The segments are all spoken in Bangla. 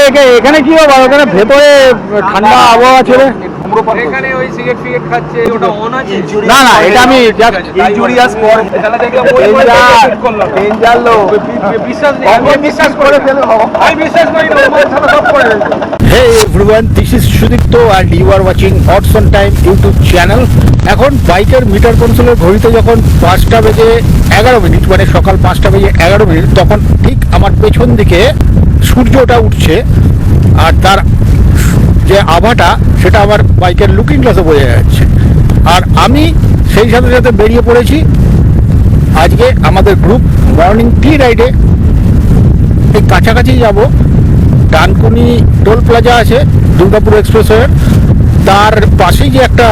এখানে কি হবে? ওখানে ভেতরে ঠান্ডা আবহাওয়া ছিল। এখানে ওই সিগারেট ফিগারেট খাচ্ছে, ওটা অন আছে। না না, এটা আমি ইনজুরিয়াস পর খেলা দেখে ডেঞ্জার লোক। বিশ্বাস নেই, আমি বিশ্বাস করে ফেলবো, আমি বিশ্বাস করি না, আমার সাথে সব করে ফেলবো। Hey everyone, this is Sudipto and you are watching Odds on Time YouTube channel. এখন বাইকের মিটার কনসোলের ঘড়িতে যখন 5টা বেজে 11 মিনিট, মানে সকাল 5টা বেজে 11 মিনিট, তখন ঠিক আমার পেছন দিকে সূর্যটা উঠছে আর তার যে আভাটা সেটা আমার বাইকের লুকিং গ্লাসে বোঝা যাচ্ছে। আর আমি সেই সাথে সাথে বেরিয়ে পড়েছি আজকে আমাদের গ্রুপ মর্নিং টি রাইডে। এই কাছাকাছি যাব, ডানকুনি টোল প্লাজা আছে দুর্গাপুর এক্সপ্রেসওয়ের, তার পাশেই যে একটা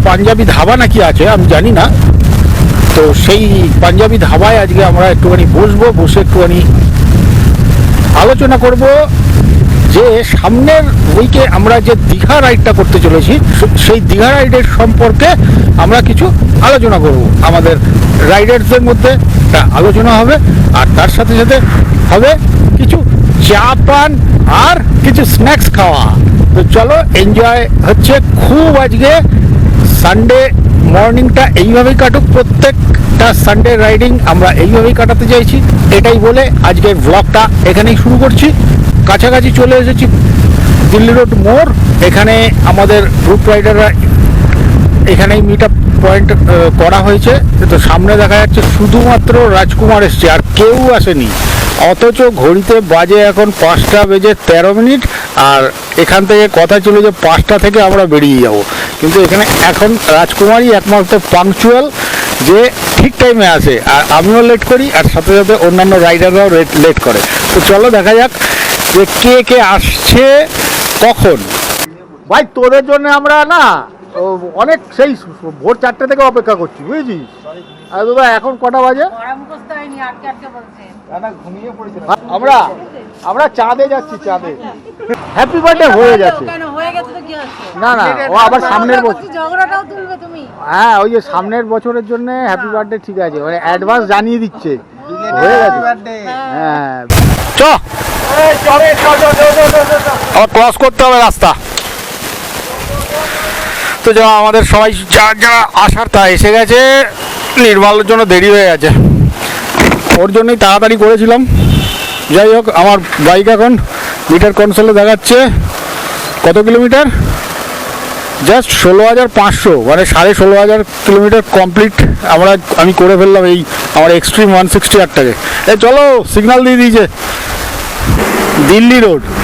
পাঞ্জাবি ধাবা নাকি আছে আমি জানি না, তো সেই পাঞ্জাবি ধাবায় আজকে আমরা একটুখানি বসবো, বসে একটুখানি আলোচনা করব যে সামনের উইকে আমরা যে দীঘা রাইডটা করতে চলেছি সেই দীঘা রাইডের সম্পর্কে আমরা কিছু আলোচনা করব। আমাদের রাইডার্সদের মধ্যে একটা আলোচনা হবে আর তার সাথে সাথে হবে কিছু চা পান আর কিছু স্ন্যাক্স খাওয়া। তো চলো এনজয় হচ্ছে খুব। আজকে সানডে মর্নিংটা এইভাবেই কাটুক, প্রত্যেকটা সানডে রাইডিং আমরা এইভাবেই কাটাতে চাইছি, এটাই বলে আজকের ব্লগটা এখানেই শুরু করছি। কাছাকাছি চলে এসেছি দিল্লি রোড মোড়, এখানে আমাদের গ্রুপ রাইডাররা এখানেই মিট আপ পয়েন্ট করা হয়েছে। তো সামনে দেখা যাচ্ছে শুধুমাত্র রাজকুমার এসছে আর কেউ আসেনি, অথচ ঘড়িতে বাজে এখন 5টা বেজে 13 মিনিট আর এখান থেকে কথা ছিল যে 5টা থেকে আমরা বেরিয়ে যাব, কিন্তু এখানে এখন রাজকুমারই একমাত্র পাংচুয়াল যে ঠিক টাইমে আসে, আর আমিও লেট করি আর সাথে সাথে অন্যান্য রাইডাররাও লেট করে। তো চলো দেখা যাক যে কে কে আসছে কখন। ভাই তোদের জন্য আমরা না অনেক সেই ভোর 4টে থেকে অপেক্ষা করছি, বুঝেছিস? আর দাদা এখন কটা বাজে? আমরা আমরা চাঁদে যাচ্ছি, চাঁদে। হ্যাপি বার্থডে হয়ে গেছে। না না, ও আবার সামনের বছর, হ্যাঁ ওই যে সামনের বছরের জন্য হ্যাপি বার্থডে, ঠিক আছে, মানে অ্যাডভান্স জানিয়ে দিচ্ছে হয়ে গেছে। হ্যাঁ চ ক্রস করতে হবে রাস্তা। তো যা আমাদের সবাই যারা আসার তা এসে গেছে, নির্মালের জন্য দেরি হয়ে গেছে, ওর জন্যই তাড়াতাড়ি করেছিলাম। যাই হোক, আমার বাইক এখন মিটার কনসোলে দেখাচ্ছে কত কিলোমিটার, জাস্ট 16,500, মানে 16,500 কিলোমিটার কমপ্লিট আমি করে ফেললাম এই আমার এক্সট্রিম 168টাকে। চলো সিগন্যাল দিয়ে দিয়েছে।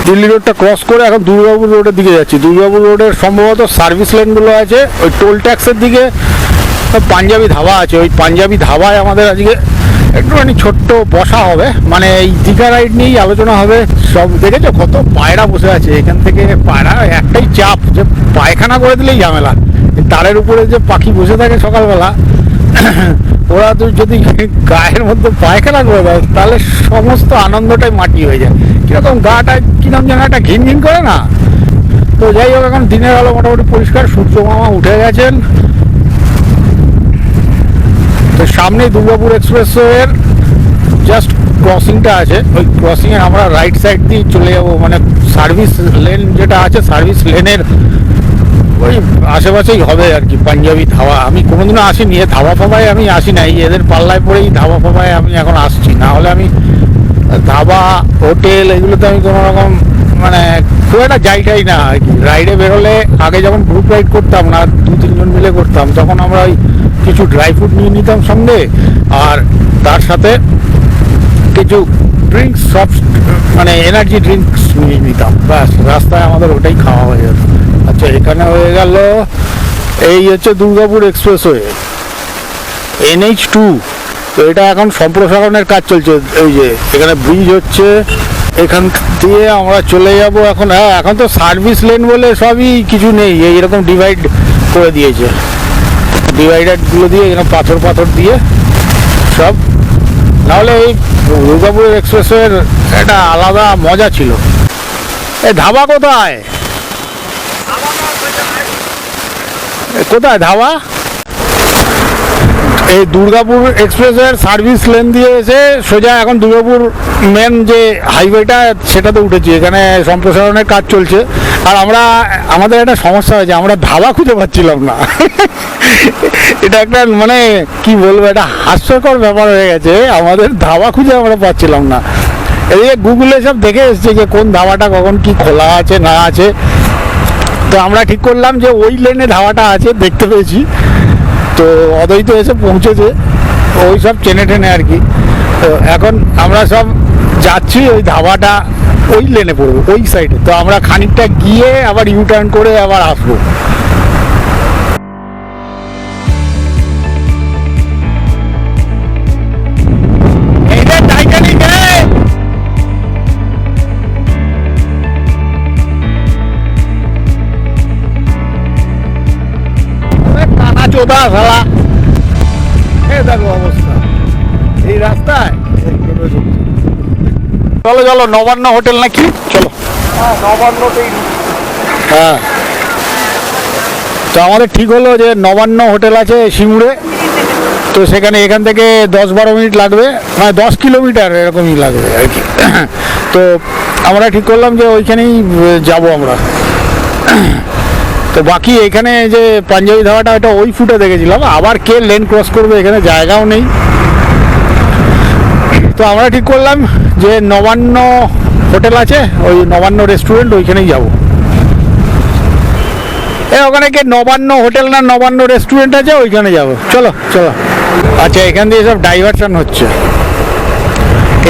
দিল্লি রোডটা ক্রস করে এখন দুর্গাপুর রোডের দিকে যাচ্ছি। দুর্গাপুর রোডের সম্ভবত সার্ভিস লেনগুলো আছে, ওই টোল ট্যাক্সের দিকে পাঞ্জাবি ধাবা আছে, ওই পাঞ্জাবি ধাবায় আমাদের আজকে একটুখানি ছোট্ট বসা হবে, মানে এই দীঘা রাইড নিয়েই আলোচনা হবে। সব দেখেছো কত পায়রা বসে আছে, এখান থেকে পায়রা একটাই চাপ যে পায়খানা করে দিলেই ঝামেলা। তারের উপরে যে পাখি বসে থাকে সকালবেলা, ওরা তো যদি গায়ের মধ্যে পায়খানা করে দেয় তাহলে সমস্ত আনন্দটাই মাটি হয়ে যায়, কিরকম গাটা কিরকম যেন একটা ঘিন ঘিন করে না। তো যাই হোক, এখন দিনের আলো মোটামুটি পরিষ্কার, সূর্য মামা উঠে গেছেন। তো সামনে দুর্গাপুর এক্সপ্রেসওয়ের জাস্ট ক্রসিংটা আছে, ওই ক্রসিংয়ে আমরা রাইট সাইড দিয়ে চলে যাবো, মানে সার্ভিস লেন যেটা আছে সার্ভিস লেনের ওই আশেপাশেই হবে আর কি পাঞ্জাবি ধাবা। আমি কোনোদিনও আসিনি এ ধাবা ফাবায়, আমি আসি না, এই এদের পাল্লায় পড়েই ধাবা ফাবায় আমি এখন আসছি, না হলে আমি ধাবা হোটেল এগুলোতে আমি কোনো রকম মানে খুব একটা যাইটাই না আর কি। রাইডে বেরোলে আগে যখন গ্রুপ রাইড করতাম না, 2-3 জন মিলে করতাম, তখন আমরা ওই কিছু ড্রাই ফ্রুট নিয়ে নিতাম সঙ্গে আর তার সাথে কিছু ড্রিঙ্কস, সব মানে এনার্জি ড্রিঙ্কস নিয়ে নিতাম, ব্যাস রাস্তায় আমাদের ওটাই খাওয়া হয়ে যেত। আচ্ছা, এখানে হয়ে গেল, এই হচ্ছে দুর্গাপুর এক্সপ্রেসওয়ে NH2। তো এটা এখন সম্প্রসারণের কাজ চলছে, ওই যে এখানে ব্রিজ হচ্ছে, এখান দিয়ে আমরা চলে যাব এখন। হ্যাঁ, এখন তো সার্ভিস লেন বলে সবই কিছু নেই, এইরকম ডিভাইড করে দিয়েছে, ডিভাইডারগুলো দিয়ে এখানে পাথর দিয়ে সব, নাহলে এই দুর্গাপুর এক্সপ্রেসওয়ের একটা আলাদা মজা ছিল। এই ধাবা কোথায় কোথায় ধাবা? এই দুর্গাপুর এক্সপ্রেসের সার্ভিস লেন দিয়ে এসে সোজা এখন দুর্গাপুর মেন যে হাইওয়েটা সেটাতে উঠেছি। এখানে সম্প্রসারণের কাজ চলছে। আর আমাদের একটা সমস্যা হয়েছে, আমরা ধাবা খুঁজে পাচ্ছিলাম না। এটা একটা মানে কি বলবো, একটা হাস্যকর ব্যাপার হয়ে গেছে। আমাদের ধাবা খুঁজে আমরা পাচ্ছিলাম না। এদিকে গুগলে সব দেখে এসছে যে কোন ধাবাটা কখন কি খোলা আছে না আছে। তো আমরা ঠিক করলাম যে ওই লেনে ধাবাটা আছে, দেখতে পেয়েছি। তো অদ্বৈত এসে পৌঁছেছে, ওই সব চেনে টেনে আর কি। তো এখন আমরা সব যাচ্ছি, ওই ধাবাটা ওই লেনে পড়বে, ওই সাইডে। তো আমরা খানিকটা গিয়ে আবার ইউ টার্ন করে আবার আসবো। চোদা শালা, দেখো অবস্থা এই রাস্তায়। চলো চলো, নবান্ন হোটেল নাকি, চলো। হ্যাঁ, তো আমাদের ঠিক হলো যে নবান্ন হোটেল আছে সিঙ্গুরে। তো সেখানে এখান থেকে 10-12 মিনিট লাগবে, মানে 10 কিলোমিটার এরকমই লাগবে আর কি। তো আমরা ঠিক করলাম যে ওইখানেই যাব আমরা। তো বাকি এখানে যে পাঞ্জাবি ধাবাটা, ওটা ওই ফুটে দেখেছিলাম। আবার কে লেন ক্রস করবে, এখানে জায়গাও নেই। তো আমরা ঠিক করলাম যে নবান্ন হোটেল আছে, ওই নবান্ন রেস্টুরেন্ট, ওইখানেই যাব। ওখানে কে নবান্ন হোটেল না নবান্ন রেস্টুরেন্ট আছে, ওইখানে যাব। চলো চলো। আচ্ছা, এখান দিয়ে সব ডাইভারশন হচ্ছে।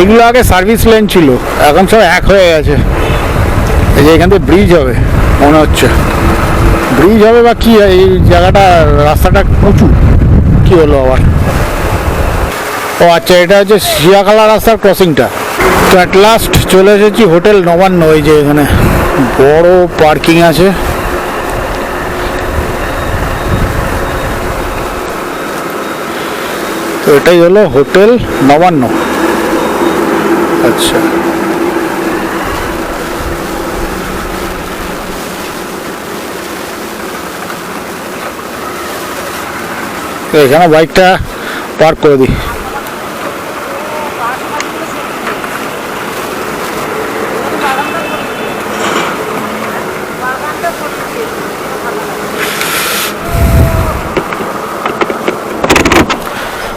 এগুলো আগে সার্ভিস লেন ছিল, এখন সব এক হয়ে গেছে। এই যে এখান থেকে ব্রিজ হবে মনে হচ্ছে, ব্রিজ হবে বা কি। এই জায়গাটা, রাস্তাটা উঁচু, কি হলো আবার। ও আচ্ছা, এটা হচ্ছে শিয়াখালা রাস্তার ক্রসিংটা। তো অ্যাট লাস্ট চলে এসেছি হোটেল নবান্ন। ওই যে এখানে বড় পার্কিং আছে। তো এটাই হলো হোটেল নবান্ন। আচ্ছা, এখানে বাইকটা পার্ক করে দিই।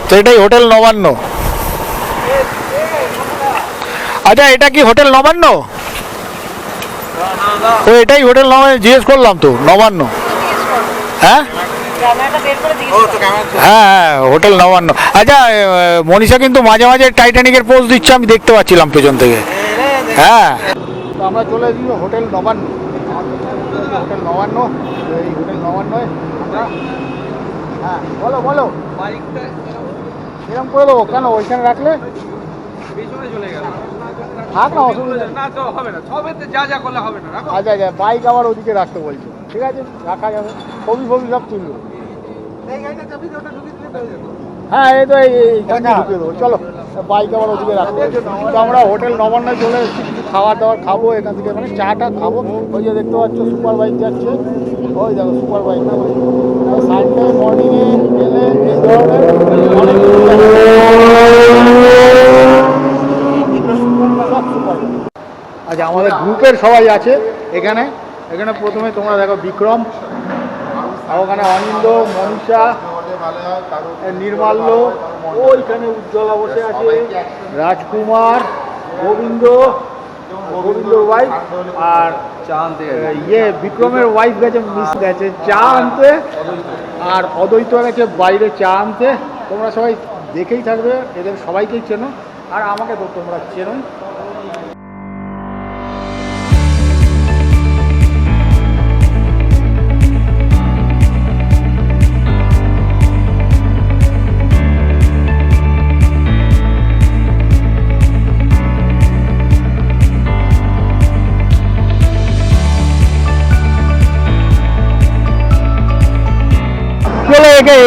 তো এটাই হোটেল নবান্ন। আচ্ছা, এটা কি হোটেল নবান্ন? ও এটাই হোটেল নবান্ন, জিজ্ঞেস করলাম তো নবান্ন। হ্যাঁ হ্যাঁ হ্যাঁ, হোটেল নবান্ন। আচ্ছা, মনীষা কিন্তু মাঝে মাঝে টাইটানিকের পোজ দিচ্ছে, আমি দেখতে পাচ্ছিলাম পেছন থেকে। হ্যাঁ, তো আমরা চলে এসেছি হোটেল নবান্ন। হোটেল নবান্ন, এই হোটেল নবান্নয় আমরা। হ্যাঁ বলো বলো, এরকম করে দেবো কেন? ওইখানে রাখলে থাক না, অসুবিধা আচ্ছা আচ্ছা, বাইক আবার ওদিকে রাখতে বলছো, ঠিক আছে রাখা যাবে। ছবি ফবি সব তুলবো। হ্যাঁ, এই তো এইখানে ঢুকে দেবো। চলো, বাইক আবার ওদিকে রাখতে। তো আমরা হোটেল নবান্নয় চলে এসেছি, কিছু খাবার দাবার খাবো এখান থেকে, মানে চাটা খাবো। ওই যে দেখতে পাচ্ছ সুপার বাইক যাচ্ছে, ওই দেখো সুপার বাইক। সানডে মর্নিংয়ে গেলে এই ধরনের অনেক সব সুপার। আচ্ছা, আমাদের গ্রুপের সবাই আছে এখানে। এখানে প্রথমে তোমরা দেখো বিক্রম, আর ওখানে অনিন্দ, মনীষা, নির্মাল্য, ওইখানে উজ্জ্বলা বসে আছে, রাজকুমার, গোবিন্দর ওয়াইফ, আর বিক্রমের ওয়াইফ গেছে, মিস গেছে চা আনতে, আর অদ্বৈত গেছে বাইরে চা আনতে। তোমরা সবাই দেখেই থাকবে, এদের সবাইকেই চেনো, আর আমাকে তো তোমরা চেনোই।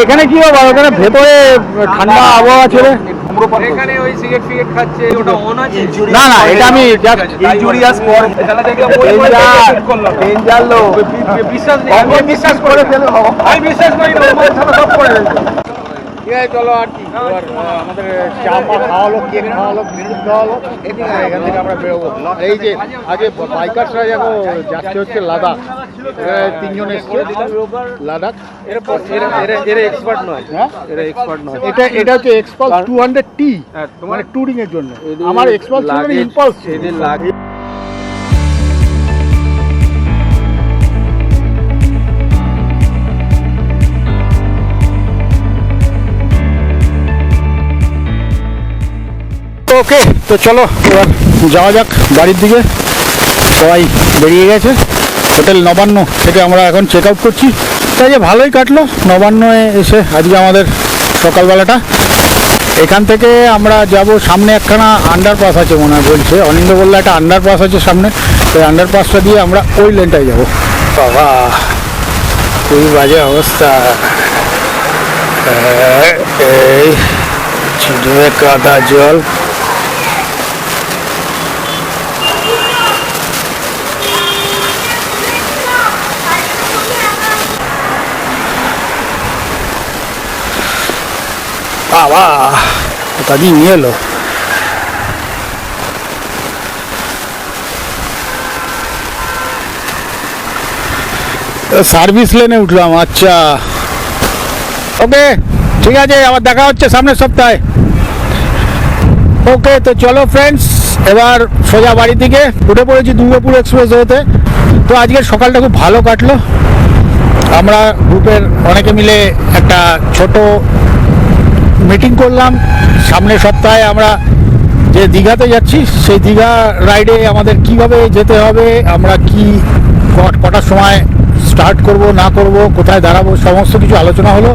এখানে কি হবে? এখানে ভেতরে ঠান্ডা আবহাওয়া ছিল। এখানে ওই সিগারেট ফিগারেট খাচ্ছে, ওটা অন আছে। না না, এটা আমি ইনজুরিয়াস পর খেলা থেকে ওই করলাম। ডেঞ্জার লো, বিশ্বাস নেই। আমি বিশ্বাস করে ফেলবো, আমি বিশ্বাস করি না। ওর ছাড়া সব করে ফেলবো। ঠিক আছে চলো আর কি এবার আমাদের চা পা খাওয়া হলো, কেক খাওয়া হলো, বিস্কুট খাওয়া হলো, এখান থেকে আমরা বেরোবো। এই যে আগে বাইকার্সরা দেখো যাচ্ছে হচ্ছে লাদাখ, তিনজন এসছে লাদাখ। এরা এক্সপার্ট নয়, হ্যাঁ এরা এক্সপার্ট নয়। এটা হচ্ছে এক্সপালস 200T, মানে ট্যুরিং এর জন্য। আমার এক্সপালস মানে ইম্পালস। এদের লাগে ওকে, তো চলো এবার যাওয়া যাক বাড়ির দিকে। সবাই বেরিয়ে গেছে। হোটেল নবান্ন থেকে আমরা এখন চেক আউট করছি। তাই যে ভালোই কাটলো নবান্নয়ে এসে আজকে আমাদের সকালবেলাটা। এখান থেকে আমরা যাব, সামনে একখানা আন্ডারপাস আছে মনে হয় বলছে, অনিন্দ বললো একটা আন্ডারপাস আছে সামনে, ওই আন্ডারপাসটা দিয়ে আমরা ওই লেনটায় যাব। বাবা খুবই বাজে অবস্থা, এই ছিটে কাদা জল। বাবা কোথা দিয়ে নিয়ে এলো। সার্ভিস লেনে উঠলাম। আচ্ছা ওকে, ঠিক আছে, আবার দেখা হচ্ছে সামনের সপ্তাহে। ওকে, তো চলো ফ্রেন্ডস, এবার সোজা বাড়ি থেকে উঠে পড়েছি দুর্গাপুর এক্সপ্রেস ওয়েতে। তো আজকের সকালটা খুব ভালো কাটলো। আমরা গ্রুপের অনেকে মিলে একটা ছোট মিটিং করলাম। সামনের সপ্তাহে আমরা যে দীঘাতে যাচ্ছি, সেই দীঘা রাইডে আমাদের কিভাবে যেতে হবে, আমরা কি কটার সময় স্টার্ট করব না করব, কোথায় দাঁড়াবো, সমস্ত কিছু আলোচনা হলো।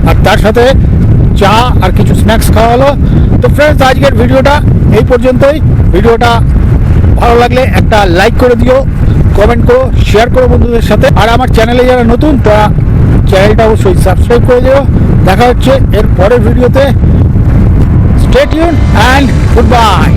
আর তার সাথে চা আর কিছু স্ন্যাক্স খাওয়া হলো। তো ফ্রেন্ডস, আজকের ভিডিওটা এই পর্যন্তই। ভিডিওটা ভালো লাগলে একটা লাইক করে দিও, কমেন্ট করো, শেয়ার করো বন্ধুদের সাথে। আর আমার চ্যানেলে যারা নতুন তারা চ্যানেলটা অবশ্যই সাবস্ক্রাইব করে দিও। দেখা হচ্ছে এর পরের ভিডিওতে। Stay tune and good bye.